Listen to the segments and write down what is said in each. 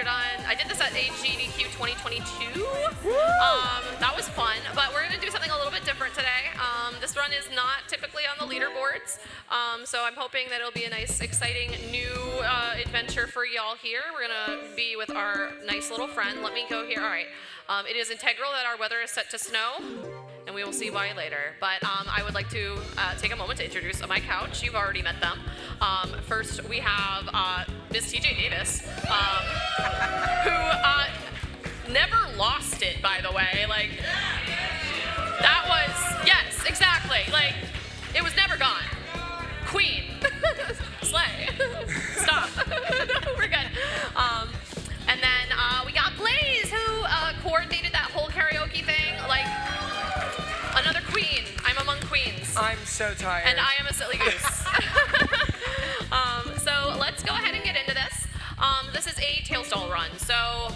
featured on, I did this at AGDQ 2022. That was fun, but we're gonna do something a little bit different today. This run is not typically on the leaderboards, so I'm hoping that it'll be a nice, exciting new adventure for y'all here. We're gonna be with our nice little friend. Let me go here. All right. It is integral that our weather is set to snow, and we will see why later. But I would like to take a moment to introduce my couch. You've already met them. First, we have Miss TJ Davis, who never lost it, by the way. Like, that was, yes, exactly. Like, it was never gone. Queen. Slay. Stop. No, we're good. And then we got Blaze, who coordinated that whole karaoke thing. Like, another queen. I'm among queens. I'm so tired. And I am a silly goose. So let's go ahead and get into this. This is a Tailsdoll run. So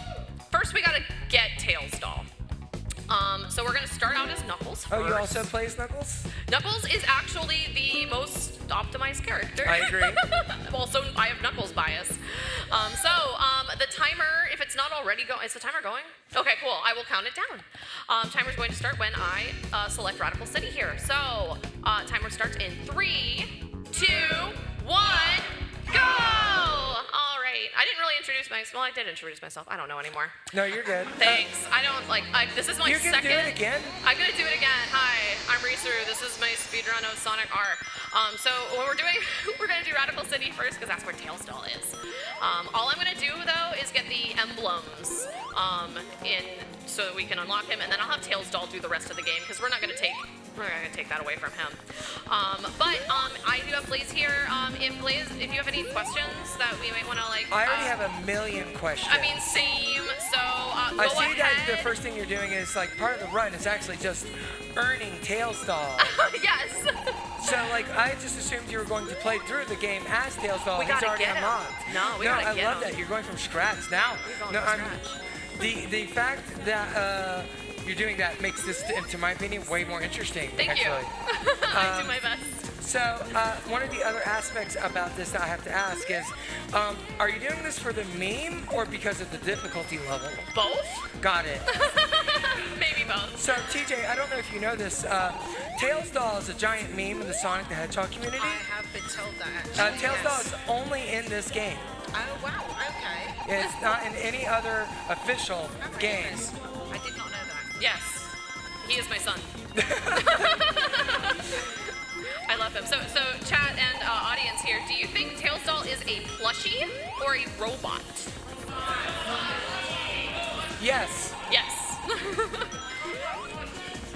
first we gotta get Tailsdoll. So we're gonna start out as Knuckles first. Oh, you also play as Knuckles? Knuckles is actually the most optimized character. I agree. Also, I have Knuckles bias. The timer, if it's not already going, is the timer going? Okay, cool. I will count it down. Timer's going to start when I select Radical City here. So, timer starts in 3, 2, 1, go! All right. I didn't really introduce myself. Well, I did introduce myself. I don't know anymore. No, you're good. Thanks. I don't like. This is my You're second. gonna do it again? I'm gonna do it again. Hi, I'm Risuruuu. This is my speedrun of Sonic R. So what we're doing, we're gonna do Radical City first because that's where Tailsdoll is. All I'm gonna do though is get the emblems so that we can unlock him, and then I'll have Tailsdoll do the rest of the game because we're not gonna take that away from him. I do have Blaze here. If you have any questions that we might want to like. I already have a million questions. I mean, same. So I go see ahead. that the first thing you're doing is like part of the run is actually just earning Tailsdoll. Yes. So like I just assumed you were going to play through the game as Tailsdoll. We He's gotta already get him. unlocked. No, we gotta I get love him. that you're going from scratch now. We're No, going from scratch. The fact that you're doing that makes this, to my opinion, way more interesting. Thank actually. you. I do my best. So one of the other aspects about this that I have to ask is, are you doing this for the meme or because of the difficulty level? Both? Got it. Maybe both. So TJ, I don't know if you know this, Tailsdoll is a giant meme in the Sonic the Hedgehog community. I have been told that actually. Tailsdoll Yes. is only in this game. Oh wow, okay. It's not in any other official games. I did not know that. Yes. He is my son. I love him. So chat and audience here, do you think Tailsdoll is a plushie or a robot? Yes. Yes.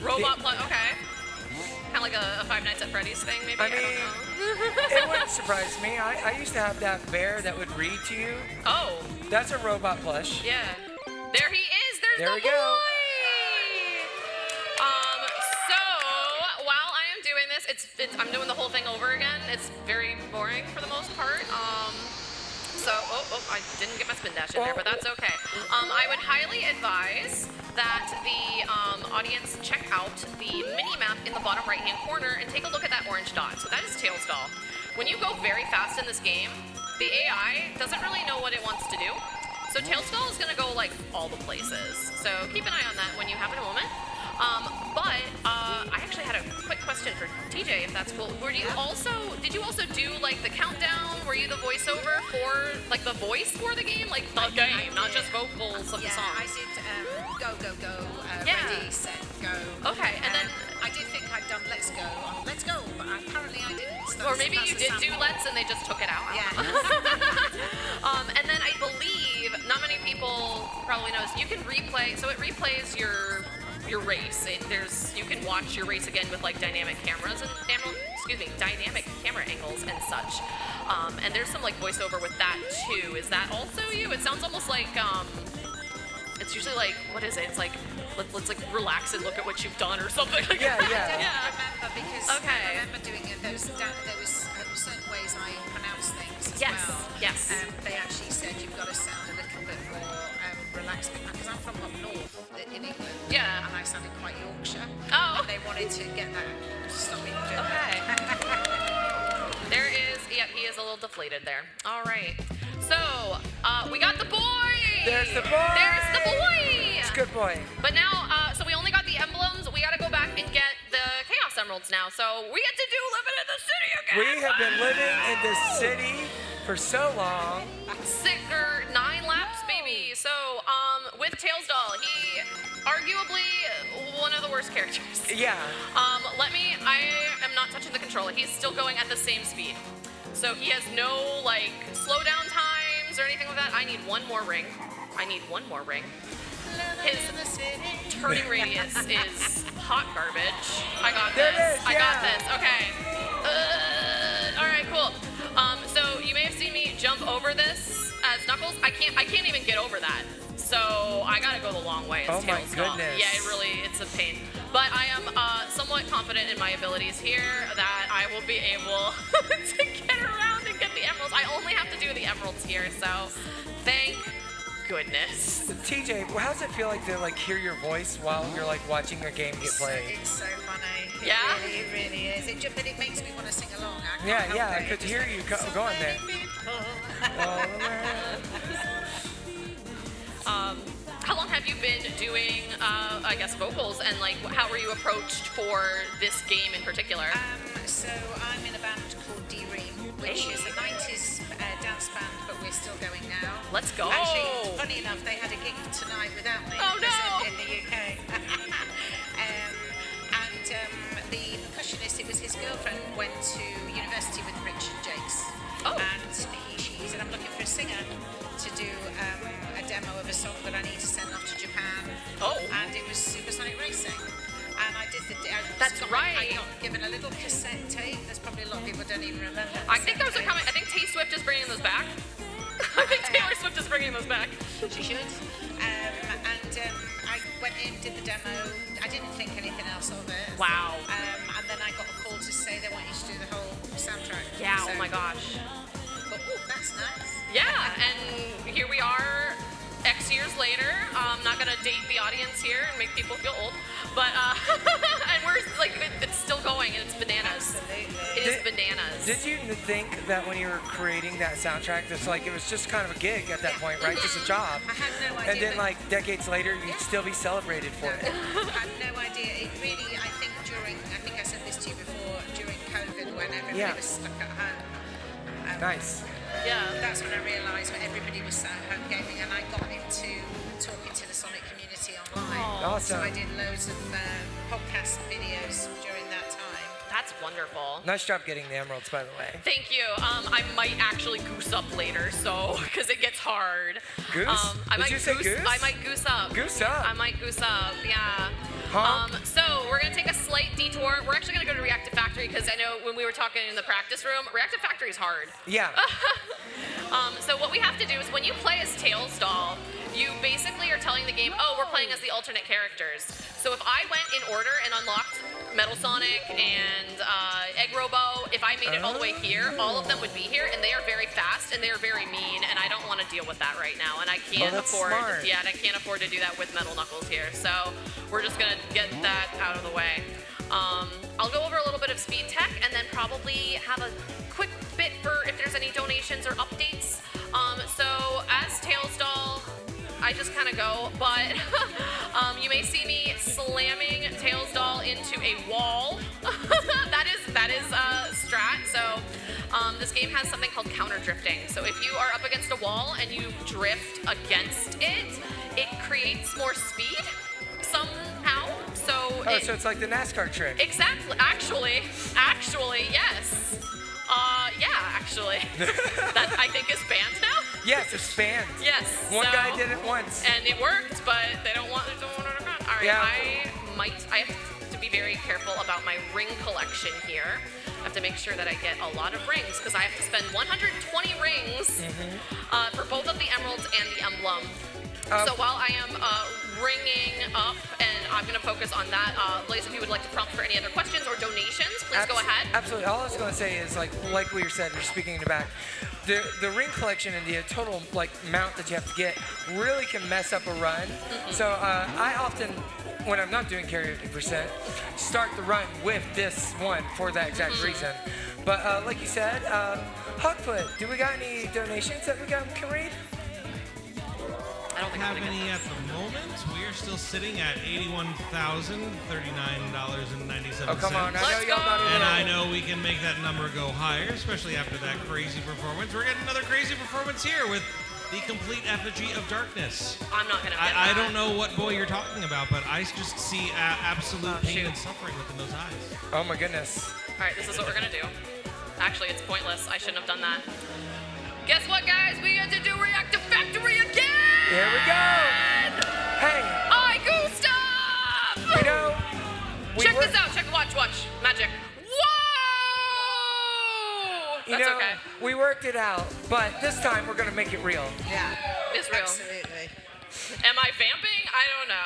Robot okay. Kind of like a Five Nights at Freddy's thing, maybe? I I don't mean, know. it wouldn't surprise me. I used to have that bear that would read to you. Oh. That's a robot plush. Yeah. There he is. There's There the we boy. go. So while I am doing this, I'm doing the whole thing over again. It's very boring for the most part. I didn't get my spin dash in there, but that's okay. I would highly advise that the audience check out the mini map in the bottom right-hand corner and take a look at that orange dot. So that is Tailsdoll. When you go very fast in this game, the AI doesn't really know what it wants to do. So Tailsdoll is gonna go like all the places. So keep an eye on that when you have a moment. I actually had a quick question for TJ, if that's cool. Did you also do like the countdown? Were you the voiceover for like the voice for the game? Like the game, not just vocals of the song. I did go, go, go, Yeah. ready, set, go. Okay, and then I did think I'd done Let's Go on Let's Go, but apparently I didn't. or maybe you did do Let's and they just took it out. Yeah. And then I believe not many people probably knows you can replay. So it replays your race. You can watch your race again with like dynamic cameras and dynamic camera angles and such. And there's some like voiceover with that too. Is that also you? It sounds almost like it's usually like, what is it? It's like let's like relax and look at what you've done or something like Yeah, that. yeah. I remember because Okay. I remember doing it. There was certain ways I pronounce things as Yes, well. yes. They actually said you've got to sound a little bit more relaxed because I'm from up north in England. Yeah. And I sounded quite Yorkshire. Oh. And they wanted to get that to stop me from doing Okay. that. There is, yep, he is a little deflated there. All right. So, we got the boy! There's the boy. There's the boy. It's a good boy. But now, so we only got the emblems. We got to go back and get the Chaos Emeralds now. So we get to do living in the city again. We have been living in this city for so long. Sicker 9 laps, baby. So, with Tails Doll, he arguably one of the worst characters. Yeah. I am not touching the controller. He's still going at the same speed. So he has no, like, slowdown times or anything like that. I need one more ring. His turning radius is hot garbage. I got There this. it is, I got yeah. this. Okay. All right, cool. So you may have seen me jump over this as Knuckles. I can't even get over that. So I gotta go the long way. Oh my Tails Doll. goodness. Yeah, it's a pain. But I am somewhat confident in my abilities here that I will be able to get around and get the emeralds. I only have to do the emeralds here, so thank goodness. TJ, how does it feel like to like hear your voice while you're like watching a game get played? It's so funny. Yeah? It really is. But it makes me want to sing along. I can't Yeah, help yeah, I it. could It's hear like, you so going many there. people. How long have you been doing, I guess, vocals, and like, how were you approached for this game in particular? So I'm in a band called D-Ream, which is a 90s dance band, but we're still going now. Let's go. Actually, funny enough, they had a gig tonight without me. Oh, because no. In the UK. The percussionist, it was his girlfriend, went to university with Richard Jakes. Oh. And she said, I'm looking for a singer to do a demo of a song that I need to send off to Japan. Oh. And it was Supersonic Racing. And I did That's right. I got given a little cassette tape. There's probably a lot of people don't even remember. I think those are cassette coming. I think Tay Swift is bringing those back. I think Taylor Swift is bringing those back. tapes. She should. I went in, did the demo. I didn't think anything else of it. Wow. And then I got a call to say they want you to do the whole soundtrack. Yeah. So, Oh my gosh. But, that's nice. Yeah, and here we are, X years later. I'm not gonna date the audience here and make people feel old, but and we're like, it's still going, and it's bananas. Absolutely. It is bananas. Did you think that when you were creating that soundtrack, it's like it was just kind of a gig at that point, right? Just a job. I had no idea. And then but- like decades later, you'd still be celebrated for it. I had no idea. It really, I think I said this to you before, during COVID when everybody Yeah. was stuck at home. Nice. Yeah. That's when I realised when everybody was sat at home gaming, and I got into talking to the Sonic community online. Awesome. So I did loads of podcast videos during that time. That's wonderful. Nice job getting the emeralds, by the way. Thank you. I might actually goose up later, so because it gets hard. Goose? I Did might you say goose? I might goose up. Goose up. I might goose up. Yeah. Huh? So we're gonna take a slight detour. We're actually gonna go to Reactive Factory because I know when we were talking in the practice room, Reactive Factory is hard. Yeah. So what we have to do is when you play as Tails Doll, you basically are telling the game, oh, we're playing as the alternate characters. So if I went in order and unlocked Metal Sonic and Egg Robo, if I made it all the way here, all of them would be here, and they are very fast and they are very mean, and I don't want to deal with that right now, and I can't that's afford. smart. Yeah, and I can't afford to do that with Metal Knuckles here. So we're just gonna get that out of the way. I'll go over a little bit of speed tech and then probably have a quick bit for if there's any donations or updates. So as Tails Doll, I just kind of go, but you may see me slamming Tails Doll into a wall. that is strat. So this game has something called counter drifting. So if you are up against a wall and you drift against it, it creates more speed somehow. So So it's like the NASCAR trick. exactly. Actually, yes. Actually, that I think is banned now. Yes, it's banned. Yes. One so- guy did it once. and it worked, but they don't want it on. All right, Yeah. I have to be very careful about my ring collection here. I have to make sure that I get a lot of rings because I have to spend 120 rings for both of the emeralds and the emblem. So while I am ringing up, and I'm going to focus on that, Blaze, if you would like to prompt for any other questions or donations, please go ahead. Absolutely. All I was going to say is like we said, you're speaking in the back. The ring collection and the total like mount that you have to get really can mess up a run. So I often, when I'm not doing karaoke percent, start the run with this one for that exact reason. But like you said, Hogfoot, do we got any donations that we can read? I don't think have I'm gonna any get at the moment. We are still sitting at $81,039.97. Oh, come on. I know Let's y'all not go. even. And I know we can make that number go higher, especially after that crazy performance. We're getting another crazy performance here with the complete effigy of darkness. I'm not gonna get I that. don't know what boy you're talking about, but I just see absolute pain shoot. and suffering within those eyes. Oh my goodness. All right, this is what we're gonna do. Actually, it's pointless. I shouldn't have done that. Guess what, guys? We get to do Reactive Factory again! Here we go. Hey, I Gustav! you know, Check this out. Check, watch. Magic. Whoa! You That's know, okay. we worked it out, but this time we're gonna make it real. Yeah. It's real. Absolutely. Am I vamping? I don't know.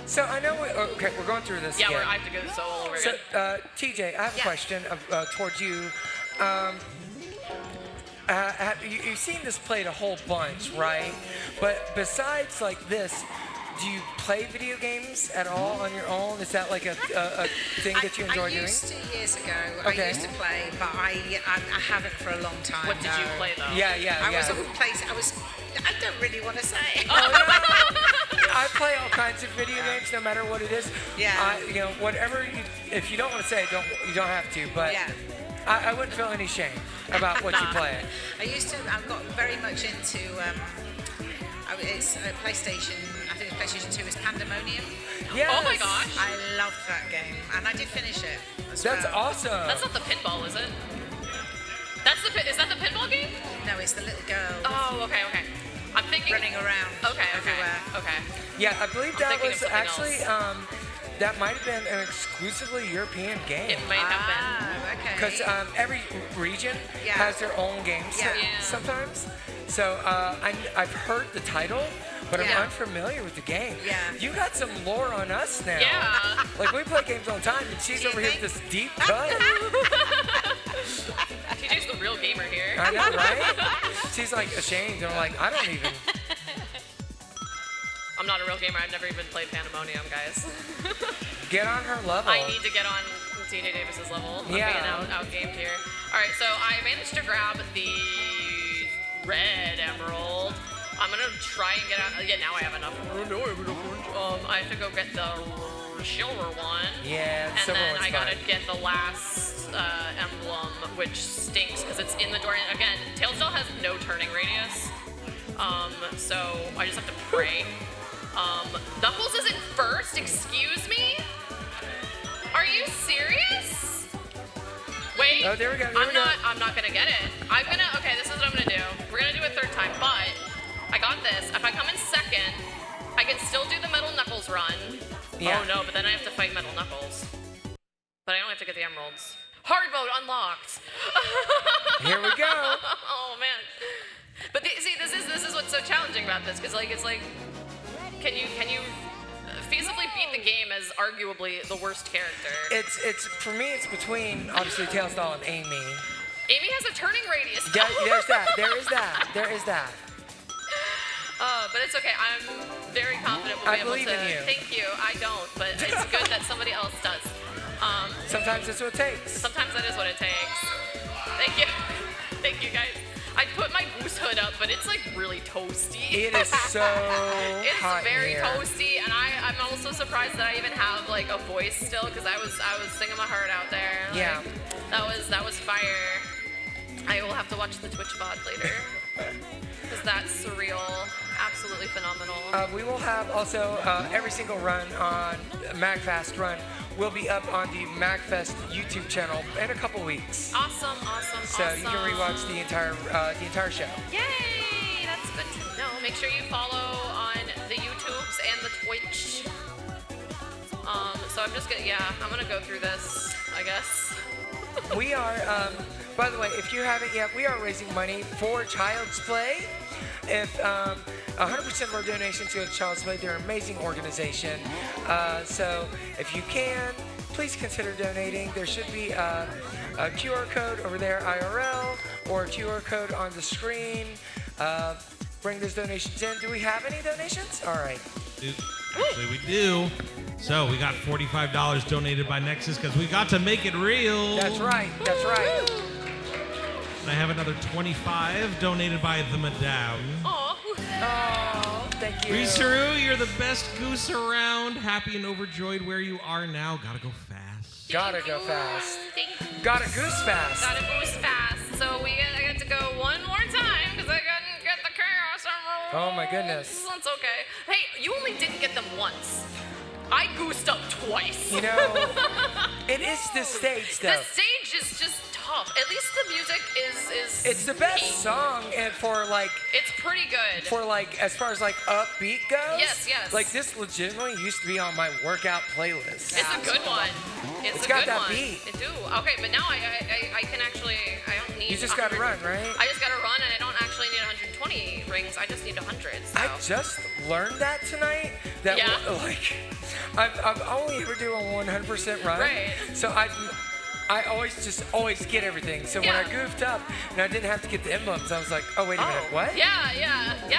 So I know. Okay, we're going through this Yeah, again. I have to go this all over So, again. TJ, I have a Yeah. question towards you. You've seen this played a whole bunch, right? But besides like this, do you play video games at all on your own? Is that like a thing that you enjoy I doing? used to years ago. Okay. I used to play, but I haven't for a long time. What did you no. play though? Yeah. I don't really want to say. Oh, no. I play all kinds of video games, no matter what it is. Yeah. You know, whatever. If you don't want to say it, you don't have to. But Yeah. I wouldn't feel any shame about what you play. I got very much into, it's PlayStation, I think it's PlayStation 2, is Pandemonium. Yes. Oh my gosh. I loved that game, and I did finish it as That's well. awesome. That's not the pinball, is it? Is that the pinball game? No, it's the little girl Oh, okay. I'm thinking. running around everywhere. Okay. Yeah, I believe I'm that thinking of was something actually else. that might have been an exclusively European game. It might have been. Okay. Because every region Yeah. has their own games Yeah. Yeah. sometimes. So I've heard the title, but Yeah. I'm unfulfamiliar with the game. Yeah. You got some lore on us now. Yeah. Like we play games all the time, and she's Do you over here think? with this deep cut. TJ's the real gamer here. I know, right? She's like ashamed, and I'm like, I don't even. I'm not a real gamer. I've never even played Pandemonium, guys. Get on her level. I need to get on TJ Davis's level. I'm Yeah. being outgamed here. All right, so I managed to grab the red emerald. I'm gonna try and get out. Yeah, now I have enough. I have to go get the silver one. Yeah, And silver then one's I gotta fine. get the last emblem, which stinks because it's in the door. And again, Tailsdale has no turning radius. So I just have to pray. Knuckles isn't first, excuse me? Are you serious? Wait. Oh, there we go, there we go. I'm not gonna get it. Okay, this is what I'm gonna do. We're gonna do a third time, but I got this. If I come in second, I can still do the Metal Knuckles run. Yeah. Oh no, but then I have to fight Metal Knuckles. But I only have to get the emeralds. Hard mode unlocked. Here we go. Oh man. But see, this is what's so challenging about this, because it's like, can you feasibly beat the game as arguably the worst character? It's for me. It's between obviously Tailsdale and Amy. Amy has a turning radius. Yeah, there's that. There is that. There is that. But it's okay. I'm very confident we'll I be able believe to. in you. Thank you. I don't, but it's good that somebody else does. Sometimes that's what it takes. Sometimes that is what it takes. Thank you. Thank you, guys. I put my goose hood up, but it's like really toasty. It is so It's hot in very here. toasty, and I'm also surprised that I even have like a voice still, because I was singing my heart out there. Like, Yeah. That was fire. I will have to watch the Twitch VOD later, because that's surreal, absolutely phenomenal. We will have also every single run on magFAST run will be up on the magFest YouTube channel in a couple weeks. Awesome. So you can rewatch the entire show. Yay! That's good to know. Make sure you follow on the YouTubes and the Twitch. So I'm gonna go through this, I guess. We are, by the way, if you haven't yet, we are raising money for Child's Play. If 100% of our donations go to Child's Play, they're an amazing organization. So if you can, please consider donating. There should be a QR code over there, IRL, or a QR code on the screen. Bring those donations in. Do we have any donations? All right. Actually, we do. So we got $45 donated by Nexus because we got to make it real. That's right. That's right. And I have another 25 donated by the Madame. Oh. Oh, thank you. Risuruuu, you're the best goose around. Happy and overjoyed where you are now. Gotta go fast. Gotta go fast. Thank you. Gotta goose fast. Gotta goose fast. So I get to go one more time because I couldn't get the chaos emerald. Oh my goodness. That's okay. Hey, you only didn't get them once. I goosed up twice. You know, it is this stage though. The stage is just tough. At least the music is It's the best peak. song, and for like, It's pretty good. as far as like upbeat goes. Yes, yes. Like this legitimately used to be on my workout playlist. It's a good one. It's a got good that one. beat. It do. Okay, but now I can actually, I don't need. You just gotta 100. run, right? I just gotta run, and I don't actually need 120 rings. I just need 100. So. I just learned that tonight. That Yeah. like, I've only ever do a 100% run. Right. So I always get everything. So when I Yeah. goofed up and I didn't have to get the emblems, I was like, oh wait a minute, what? Yeah,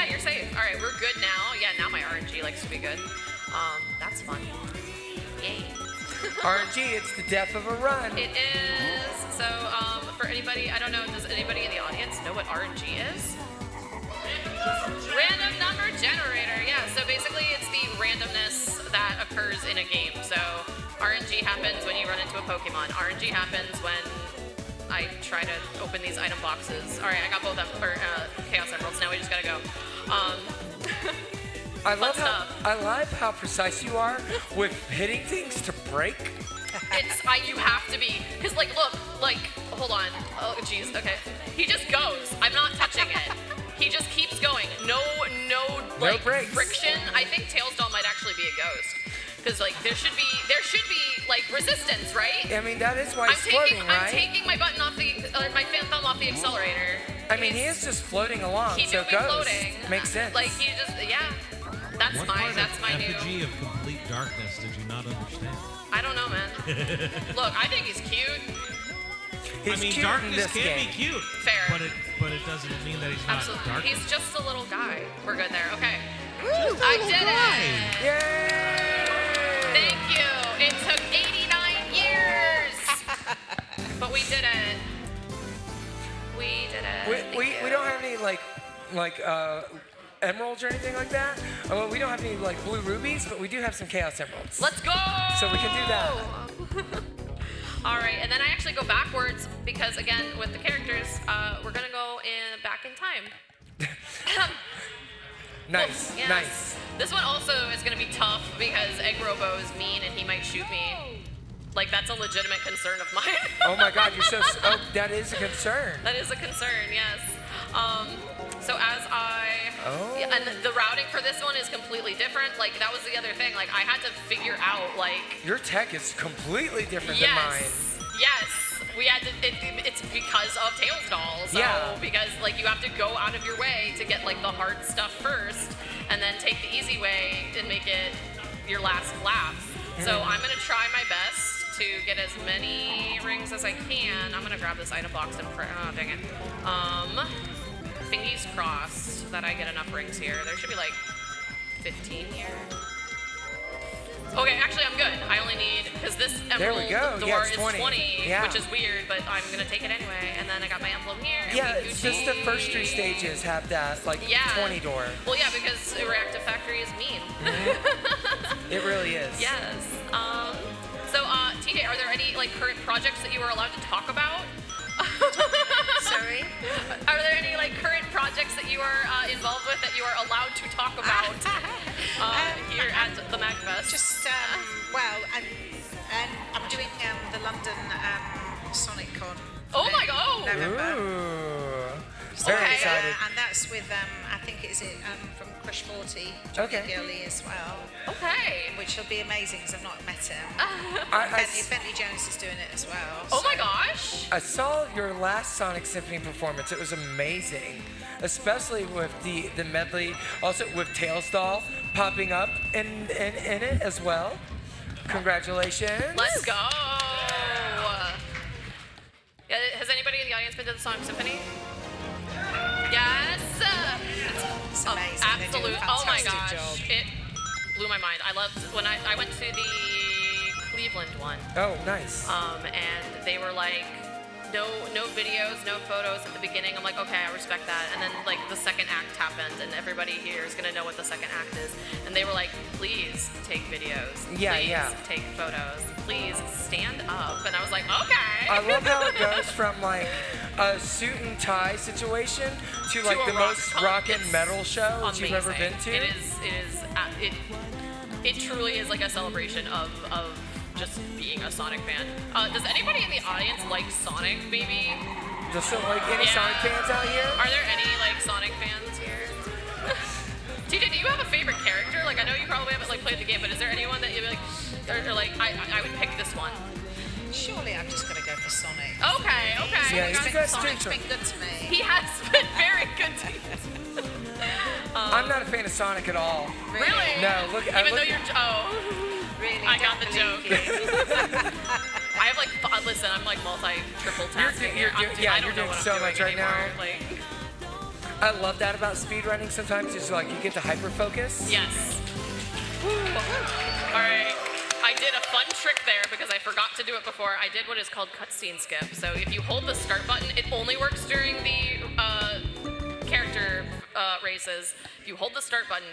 you're safe. All right, we're good now. Yeah, now my RNG likes to be good. That's fun. Yay. RNG, it's the death of a run. It is. So, for anybody, I don't know, does anybody in the audience know what RNG is? Random number generator. Yeah, so basically it's the randomness that occurs in a game. So RNG happens when you run into a Pokemon. RNG happens when I try to open these item boxes. All right, I got both of Chaos Emeralds. Now we just gotta go. I love stuff. how precise you are with hitting things to break. You have to be, cause like look, hold on. Oh jeez, okay. He just goes. I'm not touching it. He just keeps going. No like breaks. friction. I think Tailsdoll might actually be a ghost. Cause like there should be like resistance, right? I mean that is why he's floating, right? I'm taking my button off my thumb off the accelerator. I mean he is just floating along, He so do be goes. floating. Makes sense. Like he just That's What my part that's of my new. effigy of complete darkness did you not understand? I don't know, man. Look, I think he's cute. He's I mean, cute in darkness this can game. be cute. Fair. But it doesn't mean that he's not Absolutely. dark. He's just a little guy. We're good there. Okay. Just a I little did guy. it. Yay! Thank you. It took 89 years. But we did it. We did it. We don't have any like emeralds or anything like that. Well, we don't have any like blue rubies, but we do have some chaos emeralds. Let's go. So we can do that. All right, and then I actually go backwards because again, with the characters, we're gonna go back in time. Nice, Yes. nice. This one also is gonna be tough because Egg Robo is mean and he might shoot me. Like that's a legitimate concern of mine. Oh my God, you're so. Oh, that is a concern. That is a concern, yes. So as yeah, and the routing for this one is completely different. Like that was the other thing. Like I had to figure out like. Your tech is completely different than mine. Yes. We had to. It's because of Tailsdoll. So Yeah. because like you have to go out of your way to get like the hard stuff first, and then take the easy way and make it your last laps. So I'm gonna try my best to get as many rings as I can. I'm gonna grab this item box and oh dang it. Fingies crossed that I get enough rings here. There should be like 15 here. Okay, actually I'm good. I only need, because this emerald go. door Yeah, is it's 20, 20. Yeah. which is weird, but I'm gonna take it anyway. And then I got my emblem here. and Yeah, we it's just the first three stages have that like 20 door. Well, yeah, because Reactive Factory is mean. It really is. Yes. So, TJ, are there any like current projects that you are allowed to talk about? Sorry? Are there any like current projects that you are involved with that you are allowed to talk about here at the MAGFest? Just, well, I'm doing the London Sonic Con. Oh my God! November. Ooh. Very Okay. excited. And that's with, I think it's from Crush 40, Johnny Okay. Gurley as well, Okay. which will be amazing because I've not met him. I Bentley Jones is doing it as well. Oh so- my gosh! I saw your last Sonic Symphony performance. It was amazing, especially with the medley, also with Tailsdoll popping up in it as well. Congratulations. Let's go! Yeah, has anybody in the audience been to the Sonic Symphony? Yes! It's amazing. They do a Absolute. Oh my fantastic gosh. job. It blew my mind. I loved when I went to the Cleveland one. Oh, nice. And they were like, no videos, no photos at the beginning. I'm like, okay, I respect that. And then like the second act happened, and everybody here is gonna know what the second act is. And they were like, please take videos. Yeah, please yeah. take photos. Please stand up. And I was like, okay. I love how it goes from like a suit and tie situation to like a the most rock and it's metal show that you've ever been to. It truly is like a celebration of just being a Sonic fan. Does anybody in the audience like Sonic, maybe? Does like any Sonic fans out here? Are there any like Sonic fans here? TJ, do you have a favorite character? Like, I know you probably haven't like played the game, but is there anyone that you like, or like, I would pick this one? Surely I'm just going to go for Sonic. Okay. Yeah, He's he's been, got Sonic's potential. been good to me. He has been very good to you. I'm not a fan of Sonic at all. Really? No, look. Even though you're, Really, I got the don't joke. believe I have like, listen, I'm like triple tasking here. I don't know doing what I'm so doing much right anymore. now. Like, I love that about speedrunning sometimes. Is like you get to hyper focus. yes. All right. I did a fun trick there because I forgot to do it before. I did what is called cutscene skip. So if you hold the start button, it only works during the character races. If you hold the start button,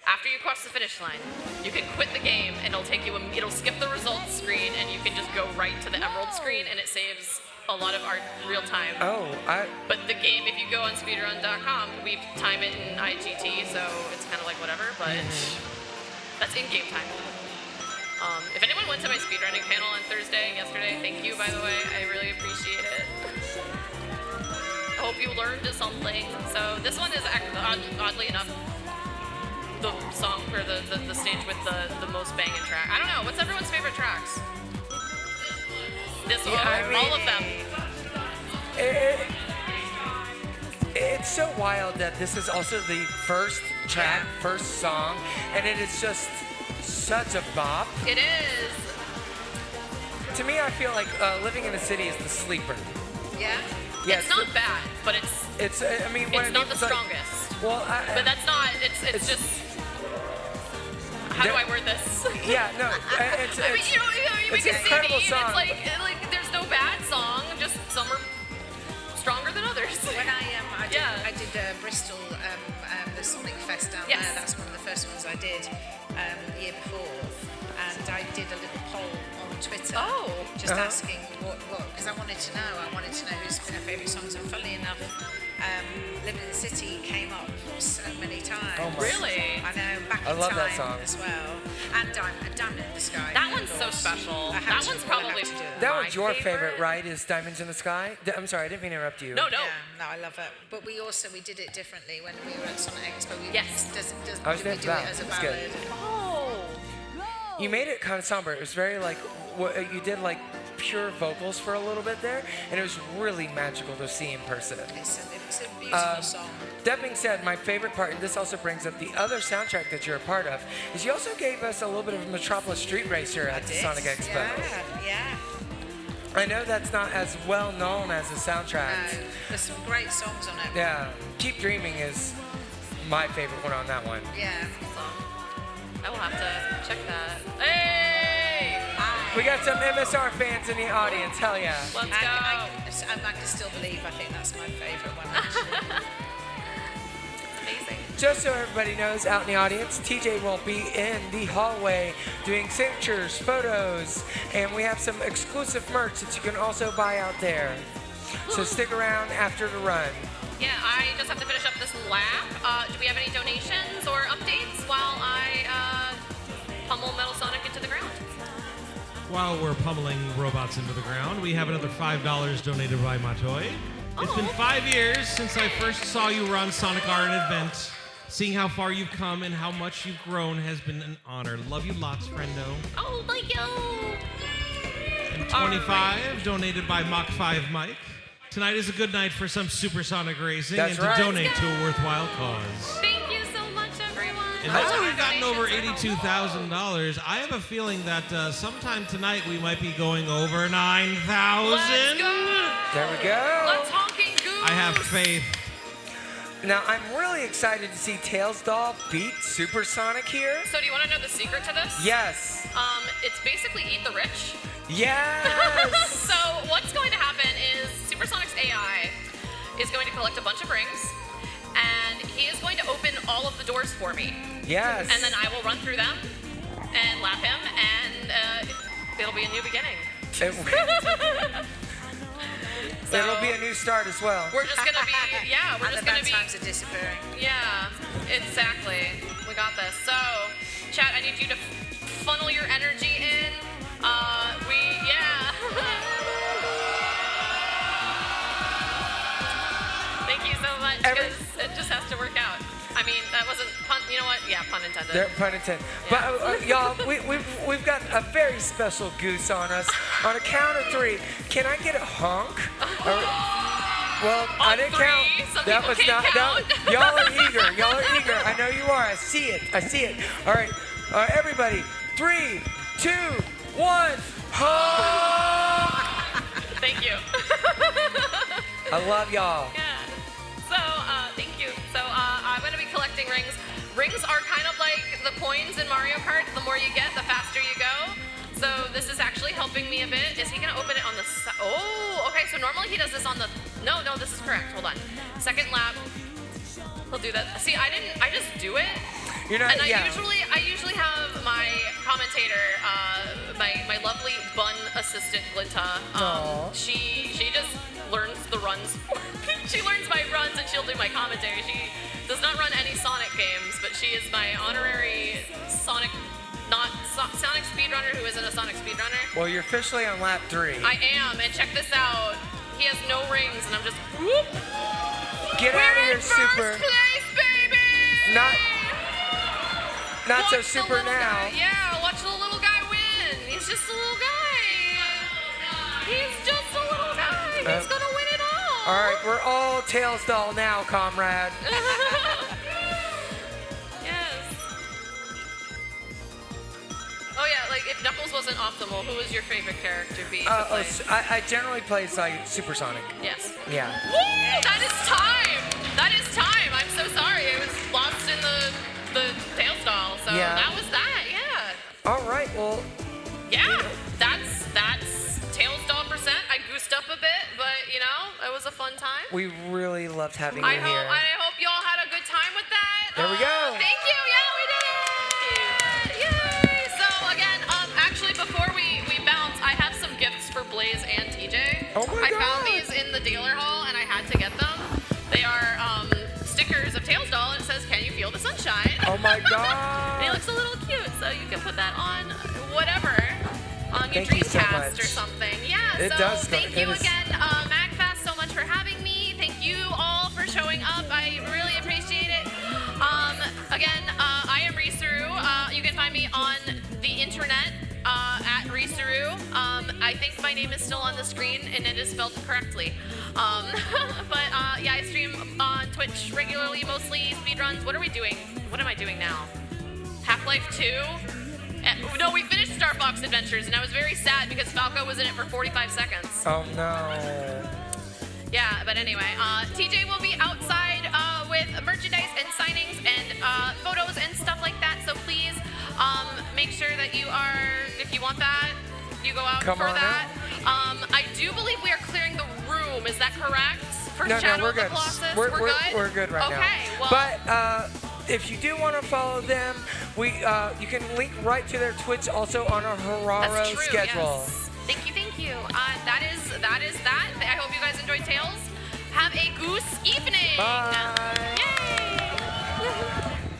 after you cross the finish line, you can quit the game and it'll skip the results screen and you can just go right to the emerald screen and it saves a lot of our real time. Oh, But the game, if you go on speedrun.com, we time it in IGT, so it's kind of like whatever, but that's in-game time. If anyone went to my speedrunning panel on Thursday, yesterday, thank you, by the way. I really appreciate it. I hope you learned something. So this one is, oddly enough, the song, or the stage with the most banging track. I don't know, what's everyone's favorite tracks? This one, all of them. It's so wild that this is also the first track, first song, and it is just such a bop. It is. To me, I feel like Living in the City is the sleeper. Yeah? Yeah, It's not bad, but it's I mean, when it's not the like- strongest. well, But that's not, it's just, how do I word this? yeah, no, it's I mean, you it's make an a incredible CD and song. it's like there's no bad song, just some are stronger than others. When I Yeah. did Bristol, the Sonic Fest down Yes. there. That's one of the first ones I did the year before, and I did a little poll on Twitter, just asking what, because I wanted to know. I wanted to know whose their favourite songs. And funnily enough, Living in the City came up so many times. Oh my- Really? I know, back I in love time that song. as well, and Diamond in the Sky. That of one's so course. special. I had That to- one's well, I had probably to do That my one's your favorite, right? Is Diamonds in the Sky? I'm sorry, I didn't mean to interrupt you. No. Yeah, no, I love it. But we did it differently when we were at Sonic Expo. We Yes. I was did there we for do that. it as a It's good. ballad? Oh. You made it kind of somber. It was very like you did like pure vocals for a little bit there, and it was really magical to see in person. It's a beautiful song. That being said, my favorite part, and this also brings up the other soundtrack that you're a part of, is you also gave us a little bit of Metropolis Street Racer at the Sonic Expo. Yeah. I know that's not as well known as a soundtrack. No, there's some great songs on it. Yeah, Keep Dreaming is my favorite one on that one. Yeah. I will have to check that. Hey! We got some MSR fans in the audience. Hell yeah. Let's And go. I can still believe. I think that's my favourite one. Actually. Amazing. Just so everybody knows out in the audience, TJ will be in the hallway doing signatures, photos, and we have some exclusive merch that you can also buy out there. So stick around after the run. Yeah, I just have to finish up this lap. Do we have any donations or updates while I pummel Metal Sonic into the ground? While we're pummeling robots into the ground, we have another $5 donated by Matoy. It's been 5 years since I first saw you run Sonic R an event. Seeing how far you've come and how much you've grown has been an honor. Love you lots, friendo. Oh, thank you. And 25 donated by Mach5 Mike. Tonight is a good night for some supersonic racing That's and to right. donate to a worthwhile cause. Thank you so much, everyone. And now that Our we've gotten over donations are helpful. $82,000, I have a feeling that sometime tonight we might be going over 9,000. Let's go. There we go. Let's honking goose. I have faith. Now, I'm really excited to see Tails Doll beat Supersonic here. So do you want to know the secret to this? Yes. It's basically eat the rich. Yes. So what's going to happen is Supersonic's AI is going to collect a bunch of rings, and he is going to open all of the doors for me. Yes. And then I will run through them and lap him, and it'll be a new beginning. It'll be a new start as well. We're just gonna be, yeah, we're And just the gonna bad be, times are disappearing. yeah, exactly. We got this. So, chat, I need you to funnel your energy in. Yeah. Thank you so much, because it just has to work out. I mean, that wasn't pun. You know what? Yeah, pun intended. Pun intended. Yeah. But y'all, we've got a very special goose on us. On a count of 3, can I get a honk? Well, I didn't three, count. some That people was can't not. count. Y'all are eager. Y'all are eager. I know you are. I see it. I see it. All right, everybody. 3, 2, 1. Honk! Thank you. I love y'all. Yeah. So, thank you. So, I'm going to be collecting rings. Rings are kind of like the coins in Mario Kart. The more you get, the faster you go. So, this is actually helping me a bit. Is he going to open it on the side? Oh, okay. So, normally he does this on the... No, this is correct. Hold on. Second lap. He'll do that. See, I just do it. You're not, And I yeah. usually have my commentator, my lovely bun assistant, Glinta. She just learns the runs. She learns my runs and she'll do my commentary. She does not run any Sonic games, but she is my honorary Sonic speedrunner who isn't a Sonic speedrunner. Well, you're officially on lap 3. I am, and check this out. He has no rings, and I'm just whoop. Get out of here, Super. First place, baby. Not so Watch the super little now. guy. Yeah, watch the little guy win. He's just a little guy. He's just a little guy. He's gonna win it all. All right, we're all tails doll now, comrade. Yes. Oh yeah, like if Knuckles wasn't optimal, who was your favorite character to play? I generally play like Supersonic. Yes. Yeah. Woo! That is time. That is time. I'm so sorry. I was lost in the Tails doll. So Yeah. that was that. Yeah. All right. Well. Yeah. That's Tails doll percent. I goosed up a bit, but you know, it was a fun time. We really loved having you I here. hope y'all had a good time with that. There we go. Thank you. Yeah, we did it. Yay. So again, actually before we bounce, I have some gifts for Blaze and TJ. Oh my I found God. these in the dealer hall and I had to get them. They are stickers of Tails doll and it says, "Can you feel the sunshine?" Oh my And it God. looks a little cute, so you can put that on whatever. On your Thank you so Dreamcast much. or something. Yeah, It so does. thank It you is- again, MagFAST, so much for having me. Thank you all for showing up. I really appreciate it. Again, I am Risuruuu. You can find me on the internet at Risuruuu. I think my name is still on the screen and it is spelled correctly. But yeah, I stream on Twitch regularly, mostly speedruns. What are we doing? What am I doing now? Half-Life 2? No, we finished Star Fox Adventures, and I was very sad because Falco was in it for 45 seconds. Oh no. Yeah, but anyway, TJ will be outside with merchandise and signings and photos and stuff like that. So please make sure that you are, if you want that, you go out Come for on that. I do believe we are clearing the room. Is that correct? For No, Shadow we're of the good. Colossus? We're good? We're good right now. Okay, well. But if you do want to follow them, you can link right to their Twitch also on our Hararo That's true, schedule. yes. Thank you. That is that. I hope you guys enjoyed Tales. Have a goose evening. Bye.